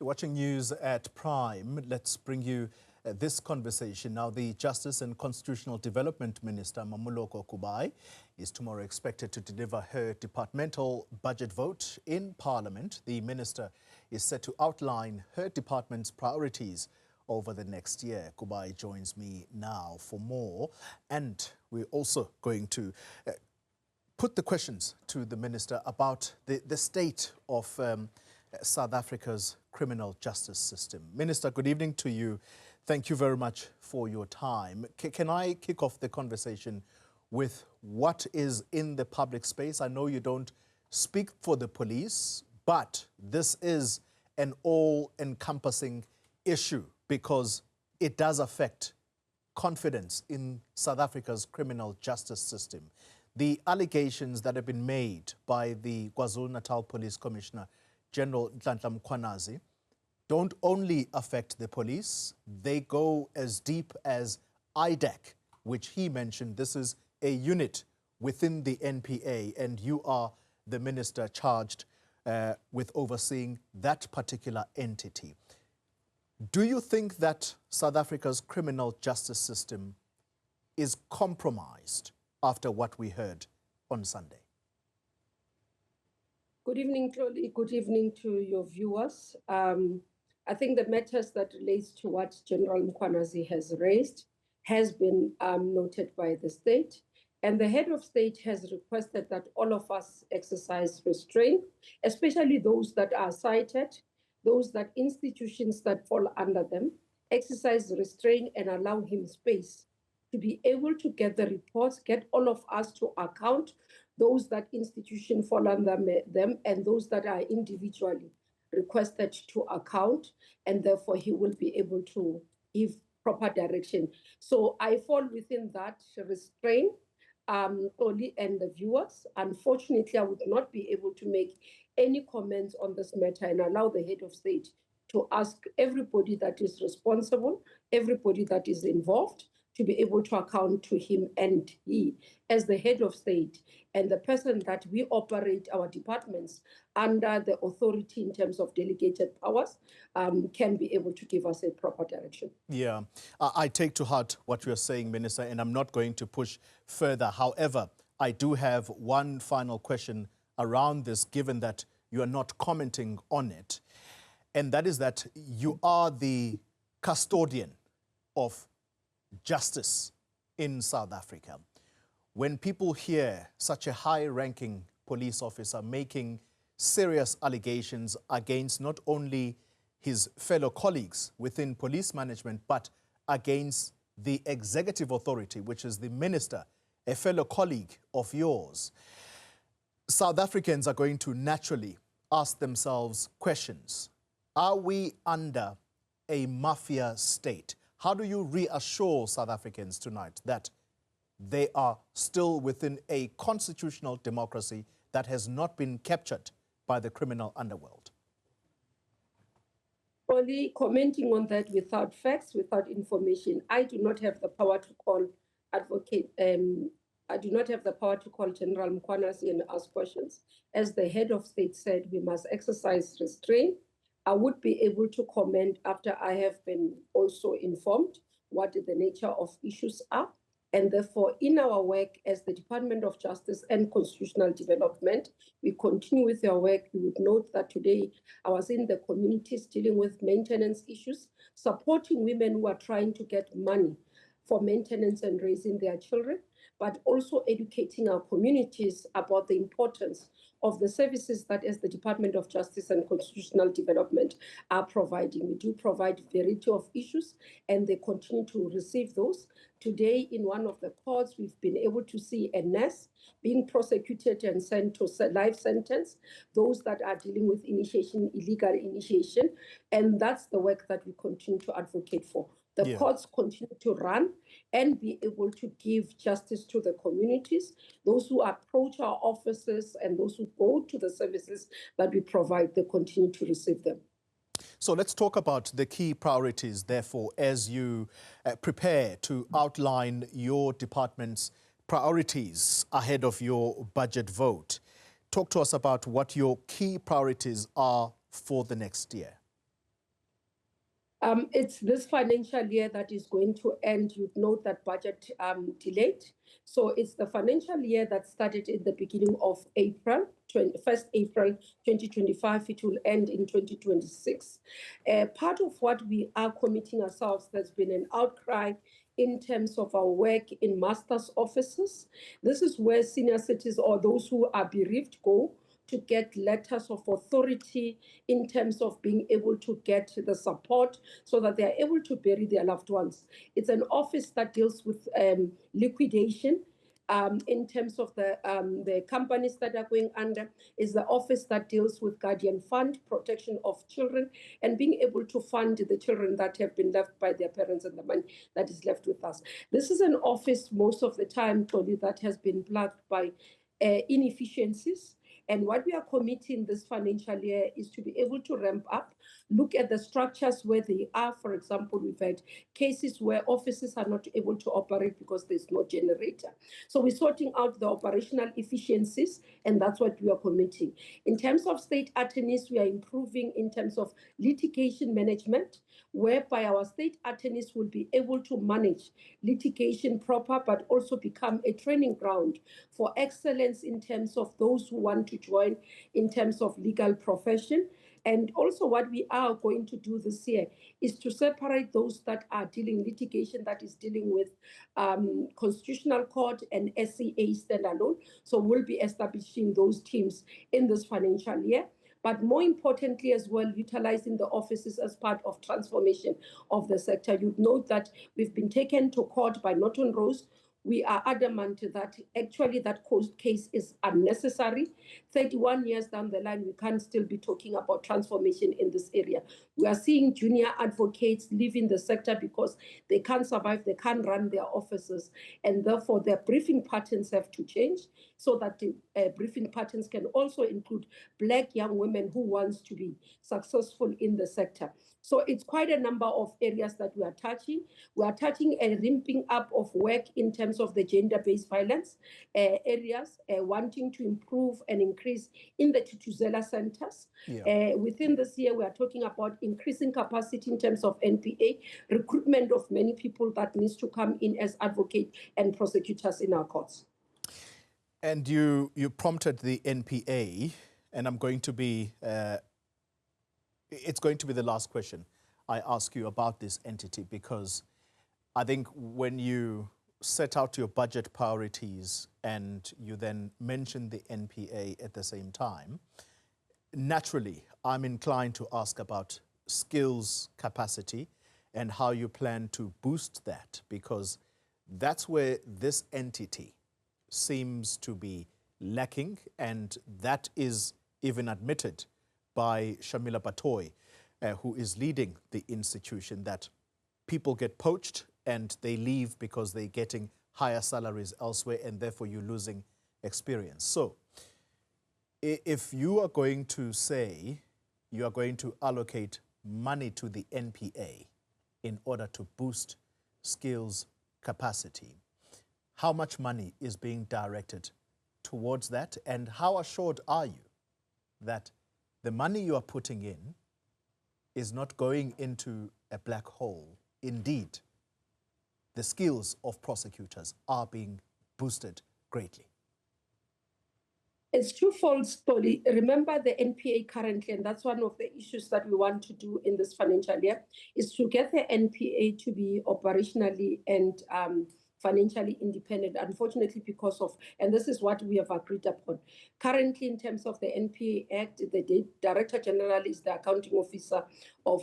You're watching news at Prime. Let's bring you this conversation. Now, the Justice and Constitutional Development Minister, Mmamoloko Kubayi, is tomorrow expected to deliver her departmental budget vote in Parliament. The minister is set to outline her department's priorities over the next year. Kubayi joins me now for more. And we're also going to put the questions to the minister about the state of South Africa's criminal justice system. Minister, good evening to you. Thank you very much for your time. Can I kick off the conversation with what is in the public space? I know you don't speak for the police, but this is an all-encompassing issue because it does affect confidence in South Africa's criminal justice system. The allegations that have been made by the KwaZulu-Natal Police Commissioner General Nhlanhla Mkhwanazi don't only affect the police, they go as deep as IDEC, which he mentioned. This is a unit within the NPA, and you are the minister charged with overseeing that particular entity. Do you think that South Africa's criminal justice system is compromised after what we heard on Sunday? Good evening, Claudia. Good evening to your viewers. I think the matters that relates to what General Mkhwanazi has raised has been noted by the state. And the head of state has requested that all of us exercise restraint, especially those that are cited, those that institutions that fall under them, exercise restraint and allow him space to be able to get the reports, get all of us to account, those that institution fall under them and those that are individually requested to account, and therefore he will be able to give proper direction. So I fall within that restraint, Oli and the viewers. Unfortunately, I would not be able to make any comments on this matter and allow the head of state to ask everybody that is responsible, everybody that is involved, to be able to account to him, and he, as the head of state and the person that we operate our departments under the authority in terms of delegated powers, can be able to give us a proper direction. Yeah, I take to heart what you're saying, Minister, and I'm not going to push further. However, I do have one final question around this, given that you are not commenting on it, and that is that you are the custodian of justice in South Africa. When people hear such a high-ranking police officer making serious allegations against not only his fellow colleagues within police management, but against the executive authority, which is the minister, a fellow colleague of yours, South Africans are going to naturally ask themselves questions. Are we under a mafia state? How do you reassure South Africans tonight that they are still within a constitutional democracy that has not been captured by the criminal underworld? Only commenting on that without facts, without information, I do not have the power to call advocate. I do not have the power to call General Mkhwanazi and ask questions. As the head of state said, we must exercise restraint. I would be able to comment after I have been also informed what the nature of issues are. And therefore, in our work as the Department of Justice and Constitutional Development, we continue with our work. You would note that today I was in the communities dealing with maintenance issues, supporting women who are trying to get money for maintenance and raising their children, but also educating our communities about the importance of the services that as the Department of Justice and Constitutional Development are providing. We do provide a variety of issues, and they continue to receive those. Today, in one of the courts, we've been able to see a nurse being prosecuted and sent to life sentence, those that are dealing with initiation, illegal initiation, and that's the work that we continue to advocate for. The courts continue to run and be able to give justice to the communities, those who approach our offices and those who go to the services that we provide, they continue to receive them. So let's talk about the key priorities, therefore, as you prepare to outline your department's priorities ahead of your budget vote. Talk to us about what your key priorities are for the next year. It's this financial year that is going to end. You'd note that budget delayed. So it's the financial year that started in the beginning of April, 1st April 2025. It will end in 2026. Part of what we are committing ourselves, there's been an outcry in terms of our work in master's offices. This is where senior citizens or those who are bereaved go to get letters of authority in terms of being able to get the support so that they are able to bury their loved ones. It's an office that deals with liquidation. In terms of the companies that are going under, is the office that deals with guardian fund, protection of children, and being able to fund the children that have been left by their parents and the money that is left with us. This is an office most of the time, Tony, that has been plagued by inefficiencies. And what we are committing this financial year is to be able to ramp up, look at the structures where they are. For example, we've had cases where offices are not able to operate because there's no generator. So we're sorting out the operational efficiencies, and that's what we are committing. In terms of state attorneys, we are improving in terms of litigation management, whereby our state attorneys will be able to manage litigation proper, but also become a training ground for excellence in terms of those who want to join in terms of legal profession. And also what we are going to do this year is to separate those that are dealing litigation that is dealing with Constitutional Court and SCA standalone. So we'll be establishing those teams in this financial year. But more importantly as well, utilizing the offices as part of transformation of the sector. You'd note that we've been taken to court by Norton Rose. We are adamant that actually that court case is unnecessary. 31 years down the line, we can't still be talking about transformation in this area. We are seeing junior advocates leaving the sector because they can't survive, they can't run their offices, and therefore their briefing patterns have to change so that the briefing patterns can also include Black young women who wants to be successful in the sector. So it's quite a number of areas that we are touching. We are touching a ramping up of work in terms of the gender-based violence areas, wanting to improve and increase in the Tutuzela centers. Yeah. Within this year, we are talking about increasing capacity in terms of NPA, recruitment of many people that needs to come in as advocates and prosecutors in our courts. And you prompted the NPA, and I'm going to be... it's going to be the last question I ask you about this entity, because I think when you set out your budget priorities and you then mention the NPA at the same time, naturally, I'm inclined to ask about skills capacity and how you plan to boost that, because that's where this entity seems to be lacking, and that is even admitted by Shamila Batoy, who is leading the institution, that people get poached and they leave because they're getting higher salaries elsewhere, and therefore you're losing experience. So if you are going to say you are going to allocate money to the NPA in order to boost skills capacity, how much money is being directed towards that, and how assured are you that the money you are putting in is not going into a black hole? Indeed, the skills of prosecutors are being boosted greatly. It's twofold story. Remember, the NPA currently, and that's one of the issues that we want to do in this financial year, is to get the NPA to be operationally and financially independent, unfortunately, because of, and this is what we have agreed upon. Currently, in terms of the NPA Act, the Director General is the accounting officer of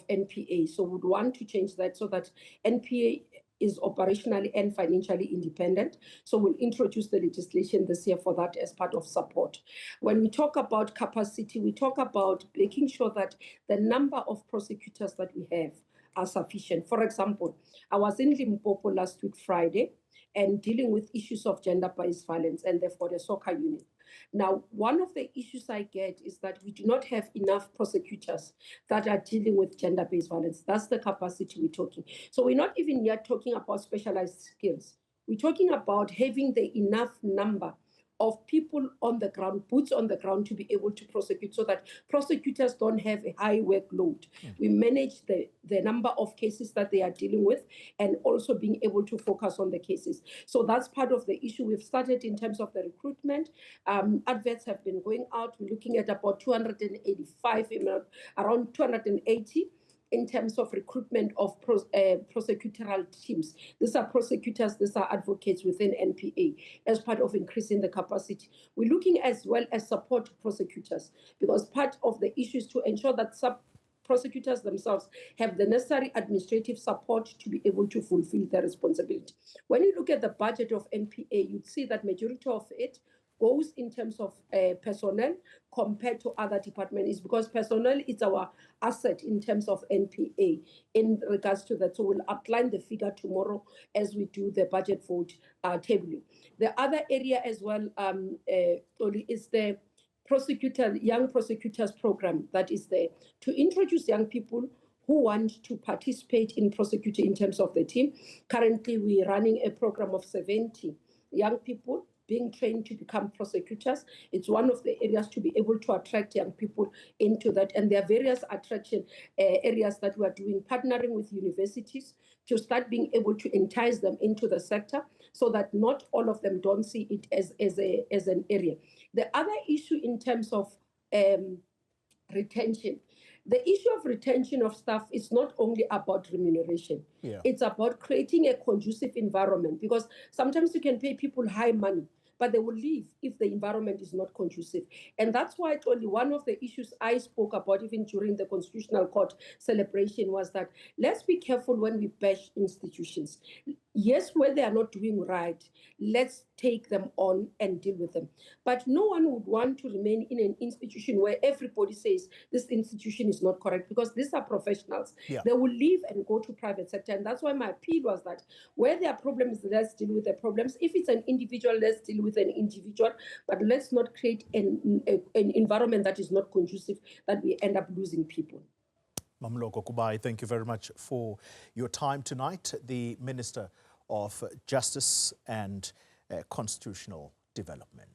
NPA. So we would want to change that so that NPA is operationally and financially independent. So we'll introduce the legislation this year for that as part of support. When we talk about capacity, we talk about making sure that the number of prosecutors that we have are sufficient. For example, I was in Limpopo last week, Friday, and dealing with issues of gender-based violence, and therefore the soccer unit. Now, one of the issues I get is that we do not have enough prosecutors that are dealing with gender-based violence. That's the capacity we're talking. So we're not even yet talking about specialized skills. We're talking about having the enough number of people on the ground, boots on the ground, to be able to prosecute, so that prosecutors don't have a high workload. We manage the number of cases that they are dealing with, and also being able to focus on the cases. So that's part of the issue we've started in terms of the recruitment. Adverts have been going out. We're looking at about 285, around 280 in terms of recruitment of prosecutorial teams. These are prosecutors, these are advocates within NPA as part of increasing the capacity. We're looking as well as support prosecutors, because part of the issue is to ensure that prosecutors themselves have the necessary administrative support to be able to fulfill their responsibility. When you look at the budget of NPA, you'd see that majority of it goes in terms of personnel compared to other departments, is because personnel is our asset in terms of NPA in regards to that. So we'll outline the figure tomorrow as we do the budget vote tabling. The other area as well is the young prosecutors program that is there to introduce young people who want to participate in prosecuting in terms of the team. Currently, we're running a program of 70 young people being trained to become prosecutors. It's one of the areas to be able to attract young people into that. And there are various attraction areas that we are doing, partnering with universities to start being able to entice them into the sector, so that not all of them don't see it as an area. The other issue in terms of retention, the issue of retention of staff is not only about remuneration. It's about creating a conducive environment, because sometimes you can pay people high money, but they will leave if the environment is not conducive. And that's why only one of the issues I spoke about even during the Constitutional Court celebration was that let's be careful when we bash institutions. Yes, where they are not doing right, let's take them on and deal with them. But no one would want to remain in an institution where everybody says this institution is not correct, because these are professionals. They will leave and go to private sector. And that's why my appeal was that where there are problems, let's deal with the problems. If it's an individual, let's deal with an individual, but let's not create an environment that is not conducive, that we end up losing people. Mmamoloko Kubayi, thank you very much for your time tonight. The Minister of Justice and Constitutional Development.